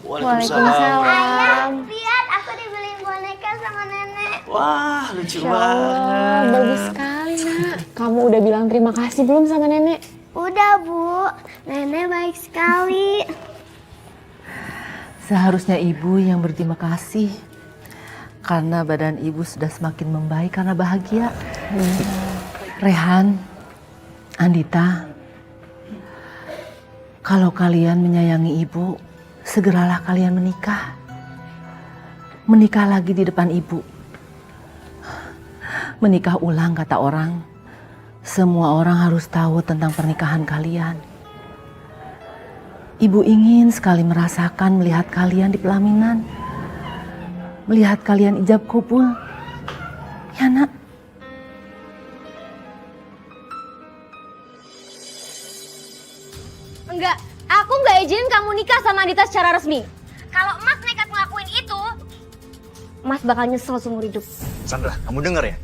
Waalaikumsalam. Ayah, lihat aku dibeliin boneka sama nenek. Wah, lucu banget. Bagus sekali, Nak. Kamu udah bilang terima kasih belum sama nenek? Udah, Bu. Nenek baik sekali. Seharusnya ibu yang berterima kasih. Karena badan ibu sudah semakin membaik karena bahagia. Rehan, Andita, kalau kalian menyayangi ibu, segeralah kalian menikah. Menikah lagi di depan ibu. Menikah ulang kata orang. Semua orang harus tahu tentang pernikahan kalian. Ibu ingin sekali merasakan melihat kalian di pelaminan. Melihat kalian ijab kabul. Ya, Nak. Enggak, aku nggak izinin kamu nikah sama Andita secara resmi. Kalau Mas nekat ngelakuin itu, Mas bakal nyesel seumur hidup. Sandra, kamu denger ya?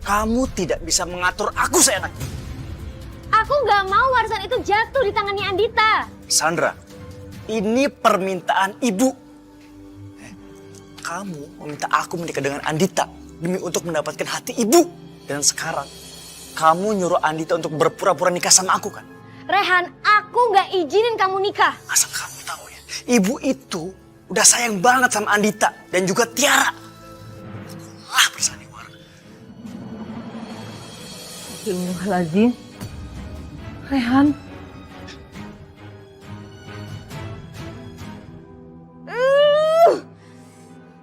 Kamu tidak bisa mengatur aku seenaknya. Aku nggak mau warisan itu jatuh di tangannya Andita. Sandra, ini permintaan ibu. Kamu meminta aku menikah dengan Andita demi untuk mendapatkan hati ibu. Dan sekarang, kamu nyuruh Andita untuk berpura-pura nikah sama aku kan? Rehan, aku nggak izinin kamu nikah. Asal kamu tahu ya, ibu itu udah sayang banget sama Andita dan juga Tiara. Lah bersandiwara. Astagfirullahaladzim. Rehan.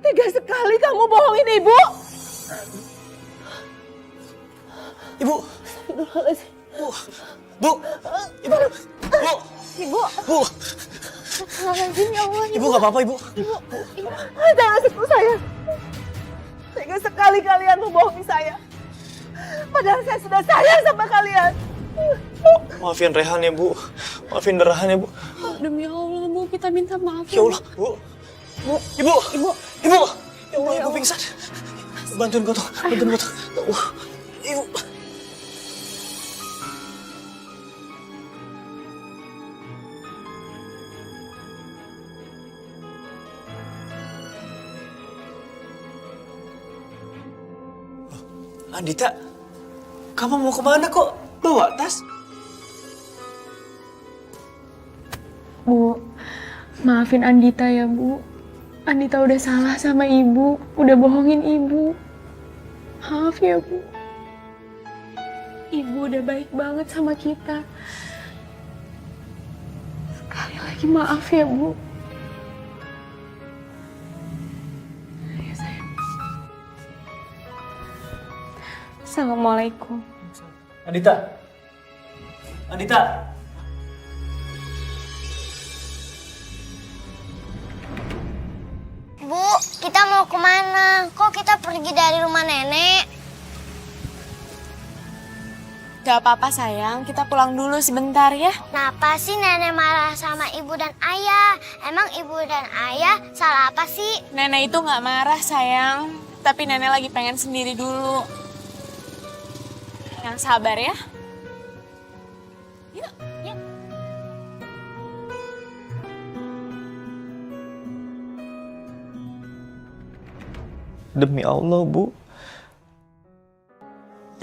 Tega sekali kamu bohongin ibu. Ibu. Astagfirullahaladzim. Bu. Ibu. Bu. Ibu, Bu. astagfirullahaladzim ya Allah. Ibu gak apa-apa, Ibu. Jangan sentuh saya. Tega sekali kalian membohongi saya. Padahal saya sudah sayang sama kalian. Maafin Rehan ya, Bu. Maafin Rehan ya, Bu. Demi Allah, Bu, kita minta maaf. Ya Allah, Bu. Bu. Ibu. Ibu. Ibu. Ya Allah, Ibu pingsan. Bantuin gua tuh. Bantuin gua tuh. Ya Allah. Ibu. Andita, kamu mau kemana kok? Bawa tas? Bu, maafin Andita ya, Bu. Andita udah salah sama ibu, udah bohongin ibu. Maaf ya, Bu. Ibu udah baik banget sama kita. Sekali lagi maaf ya, Bu. Ya, sayang. Assalamualaikum. Andita. Andita. Bu, kita mau kemana? Kok kita pergi dari rumah nenek? Gak apa-apa sayang, kita pulang dulu sebentar ya. Kenapa sih nenek marah sama ibu dan ayah? Emang ibu dan ayah salah apa sih? Nenek itu gak marah sayang, tapi nenek lagi pengen sendiri dulu. Yang sabar ya. Yuk, yuk. Demi Allah, Bu.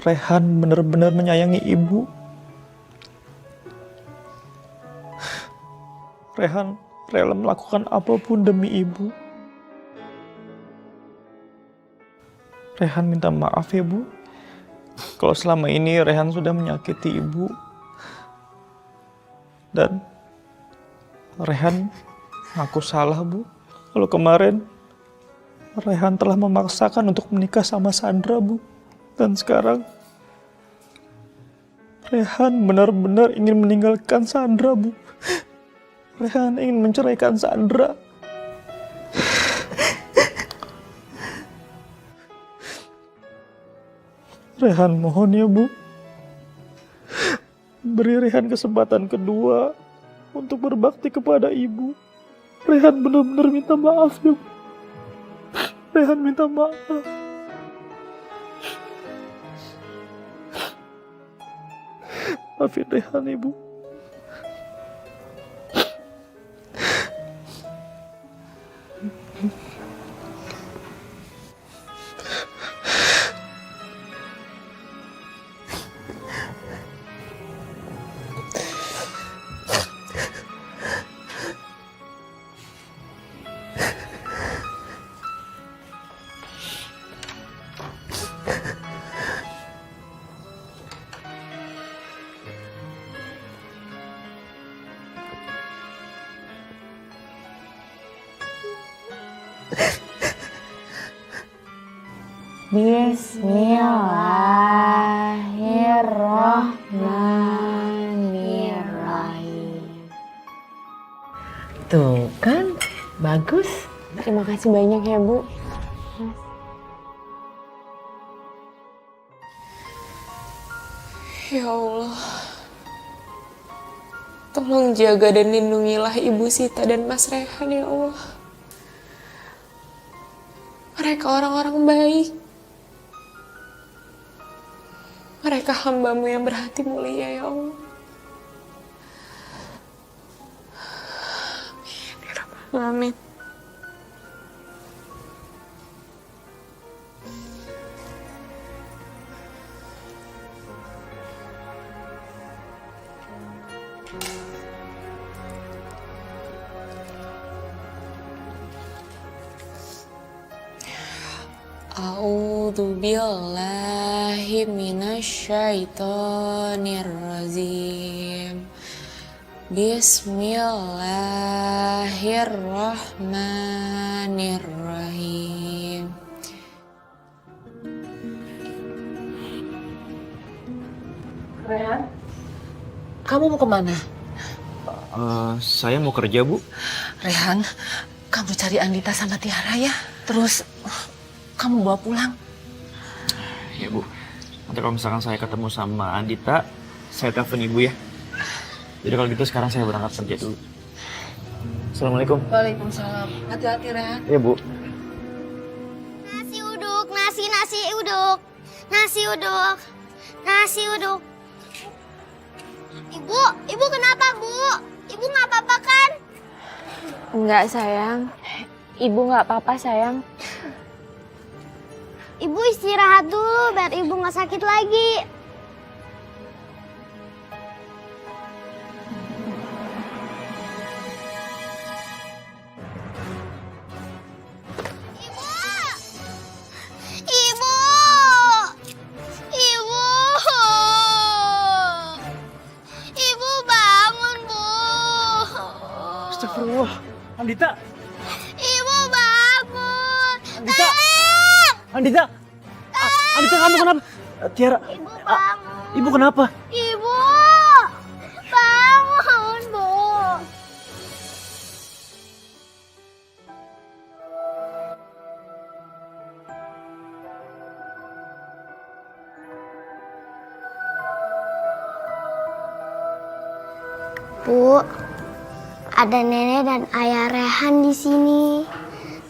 Rehan benar-benar menyayangi ibu. Rehan rela melakukan apapun demi ibu. Rehan minta maaf ya, Bu. Kalau selama ini Rehan sudah menyakiti ibu. Dan Rehan ngaku salah, Bu. Kalau kemarin Rehan telah memaksakan untuk menikah sama Sandra, Bu. Dan sekarang Rehan benar-benar ingin meninggalkan Sandra, Bu. Rehan ingin menceraikan Sandra. Rehan mohon ya, Bu. Beri Rehan kesempatan kedua untuk berbakti kepada ibu. Rehan benar-benar minta maaf ya, Bu. Rehan minta maaf. Maafin Rehan, Ibu. Bismillahirrahmanirrahim. Tuh kan, bagus. Terima kasih banyak ya, Bu. Ya Allah, tolong jaga dan lindungilah Ibu Sita dan Mas Rehan ya Allah. Mereka orang-orang baik. Mereka hamba-Mu yang berhati mulia ya Allah. Amin ya Rabbal Alamin. A'udzu billahi minasyaitonir rajim. Bismillahirrahmanirrahim. Rehan, kamu mau kemana? Saya mau kerja, Bu. Rehan, kamu cari Andita sama Tiara ya. Terus kamu bawa pulang. Ya, Bu. Nanti kalau misalkan saya ketemu sama Andita, saya telepon Ibu ya. Jadi kalau gitu sekarang saya berangkat kerja dulu. Assalamualaikum. Waalaikumsalam. Hati-hati, Rehan. Iya, Bu. Nasi uduk, nasi uduk. Nasi uduk. Nasi uduk. Ibu kenapa, Bu? Ibu nggak apa-apa kan? Enggak, sayang. Ibu nggak apa-apa, sayang. Ibu istirahat dulu biar ibu nggak sakit lagi. Ibu! Ibu! Ibu bangun, Bu! Astagfirullah. Andita! Ibu bangun! Andita! Andita! Andita, kamu kenapa? Tiara, Ibu bangun! Ibu kenapa? Ibu! Bangun, Bu! Bu, ada nenek dan ayah Rehan di sini.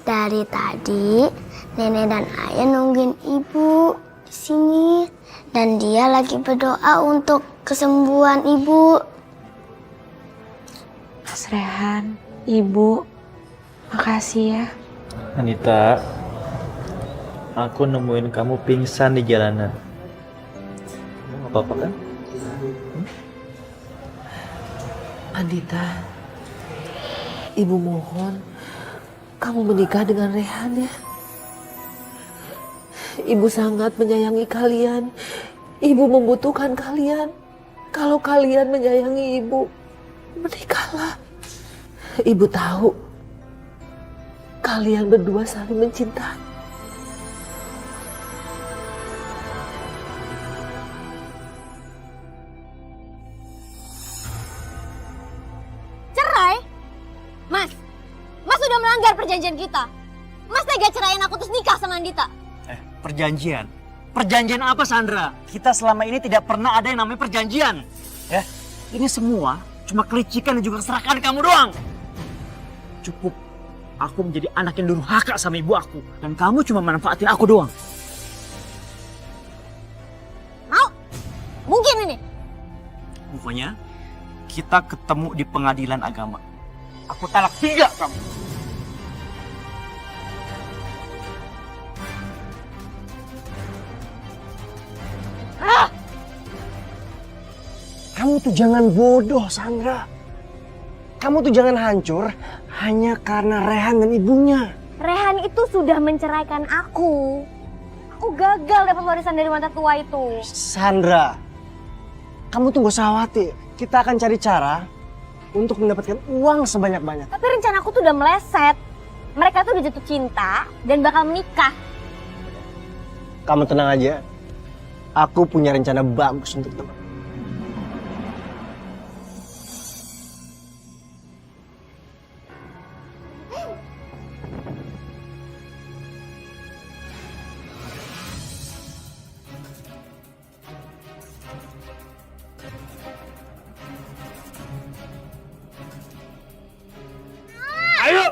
Dari tadi, nenek dan ayah nungguin ibu di sini. Dan dia lagi berdoa untuk kesembuhan ibu. Mas Rehan, Ibu, makasih ya. Andita, aku nemuin kamu pingsan di jalanan. Kamu nggak apa-apa kan? Andita, Ibu mohon kamu menikah dengan Rehan ya. Ibu sangat menyayangi kalian. Ibu membutuhkan kalian. Kalau kalian menyayangi Ibu, menikahlah. Ibu tahu kalian berdua saling mencintai. Cerai? Mas udah melanggar perjanjian kita. Mas tega cerain aku terus nikah sama Andita. Perjanjian? Perjanjian apa, Sandra? Kita selama ini tidak pernah ada yang namanya perjanjian. Ya, ini semua cuma kelicikan dan juga keserakahan kamu doang. Cukup aku menjadi anak yang durhaka sama ibu aku. Dan kamu cuma manfaatin aku doang. Mau? Mungkin ini. Pokoknya, kita ketemu di pengadilan agama. Aku talak 3 kamu. tuh jangan bodoh, Sandra. Kamu tuh jangan hancur hanya karena Rehan dan ibunya. Rehan itu sudah menceraikan aku. Aku gagal dapat warisan dari mantan tua itu. Sandra, kamu tuh gak usah khawatir. Kita akan cari cara untuk mendapatkan uang sebanyak-banyak. Tapi rencana aku tuh udah meleset. Mereka tuh udah jatuh cinta dan bakal menikah. Kamu tenang aja. Aku punya rencana bagus untuk teman. Ayo!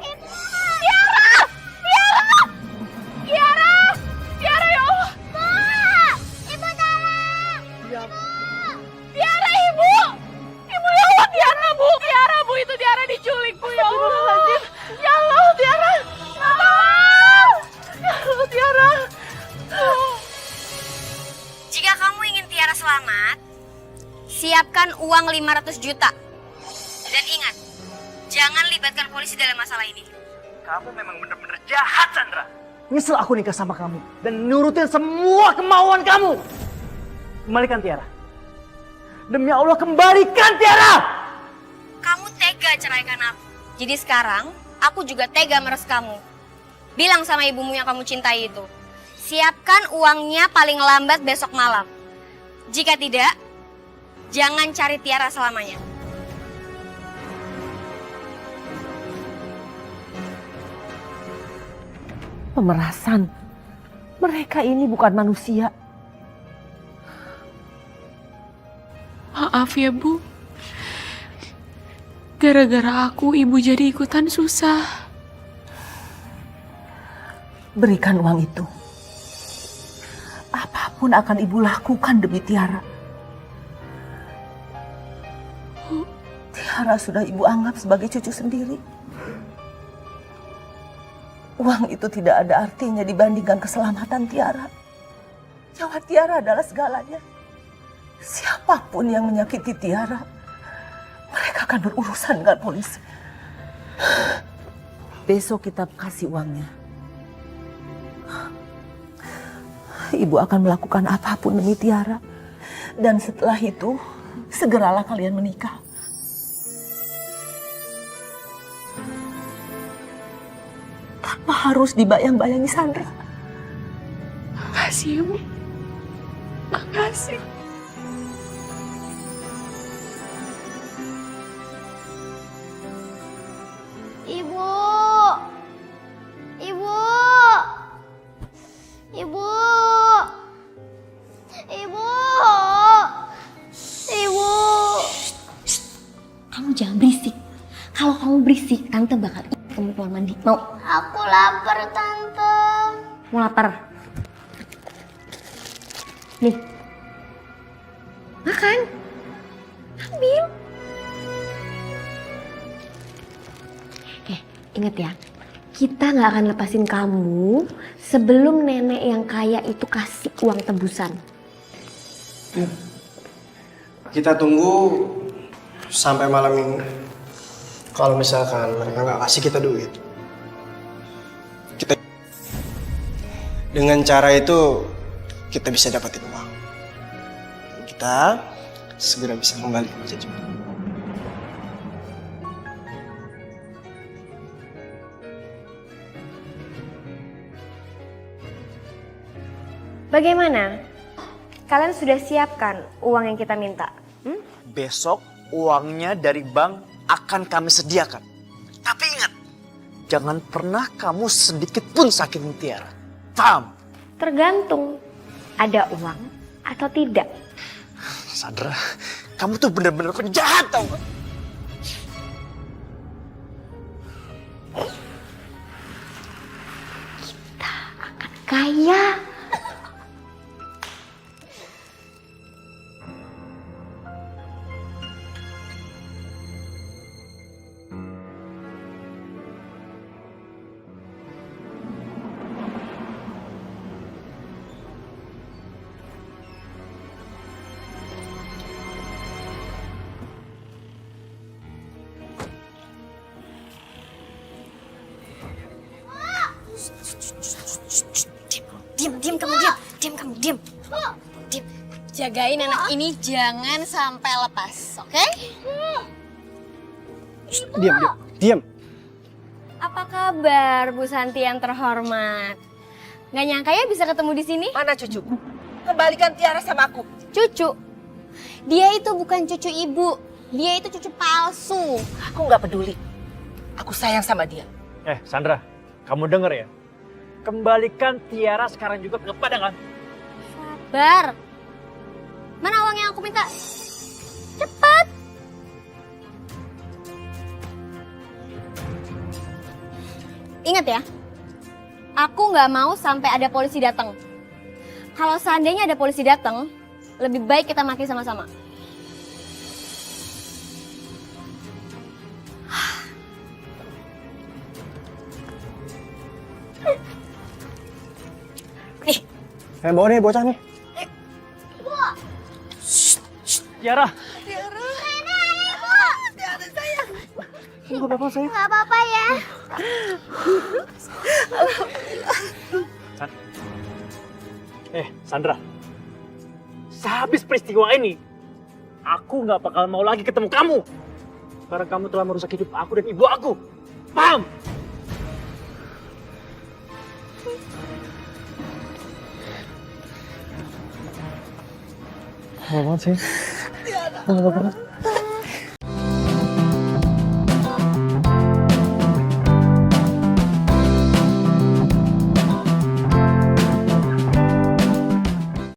Jika kamu ingin Tiara selamat, siapkan uang 500 juta. Dan ingat, jangan libatkan polisi dalam masalah ini. Kamu memang benar-benar jahat, Sandra. Nyesel aku nikah sama kamu dan nurutin semua kemauan kamu. Kembalikan Tiara. Demi Allah, kembalikan Tiara! Kamu tega ceraikan aku. Jadi sekarang, aku juga tega meres kamu. Bilang sama ibumu yang kamu cintai itu. Siapkan uangnya paling lambat besok malam. Jika tidak, jangan cari Tiara selamanya. Pemerasan. Mereka ini bukan manusia. Maaf ya, Bu. Gara-gara aku, Ibu jadi ikutan susah. Berikan uang itu. Apapun akan Ibu lakukan demi Tiara. Tiara sudah Ibu anggap sebagai cucu sendiri. Uang itu tidak ada artinya dibandingkan keselamatan Tiara. Nyawa Tiara adalah segalanya. Siapapun yang menyakiti Tiara, mereka akan berurusan dengan polisi. Besok kita kasih uangnya. Ibu akan melakukan apapun demi Tiara. Dan setelah itu, segeralah kalian menikah. Tanpa harus dibayang-bayangi Sandra. Makasih, Ibu. Makasih. Ibu! Ibu! Ibu! Ibu! Ibu! Kamu jangan berisik. Kalau kamu berisik, Tante bakal ikut kamu keluar mandi. Mau? Aku lapar, Tante. Mau lapar? Nih. Makan. Ambil. Ingat ya, kita nggak akan lepasin kamu sebelum nenek yang kaya itu kasih uang tebusan. Kita tunggu sampai malam minggu. Kalau misalkan mereka nggak kasih kita duit, kita dengan cara itu kita bisa dapetin uang. Dan kita segera bisa kembali ke janji. Bagaimana? Kalian sudah siapkan uang yang kita minta? Besok uangnya dari bank akan kami sediakan. Tapi ingat, jangan pernah kamu sedikit pun sakitin Tiara. Paham? Tergantung ada uang atau tidak. Sandra, kamu tuh bener-bener penjahat tau gak? Kaya. Diam kamu, diam. Jagain anak ini jangan sampai lepas, oke? Diam. Apa kabar Bu Santi yang terhormat? Nggak nyangka ya bisa ketemu di sini? Mana cucuku? Kembalikan Tiara sama aku. Cucu. Dia itu bukan cucu ibu. Dia itu cucu palsu. Aku nggak peduli. Aku sayang sama dia. Sandra, kamu denger ya? Kembalikan Tiara sekarang juga kepada kami. Sabar. Mana uang yang aku minta? Cepat. Ingat ya, aku nggak mau sampai ada polisi datang. Kalau seandainya ada polisi datang, lebih baik kita mati sama-sama. Bawa nih bocah nih. Tiara, Nggak apa-apa ya. Sandra. Sehabis peristiwa ini, aku nggak bakal mau lagi ketemu kamu. Karena kamu telah merusak hidup aku dan ibu aku. Paham? Apa sih? Nggak apa-apa.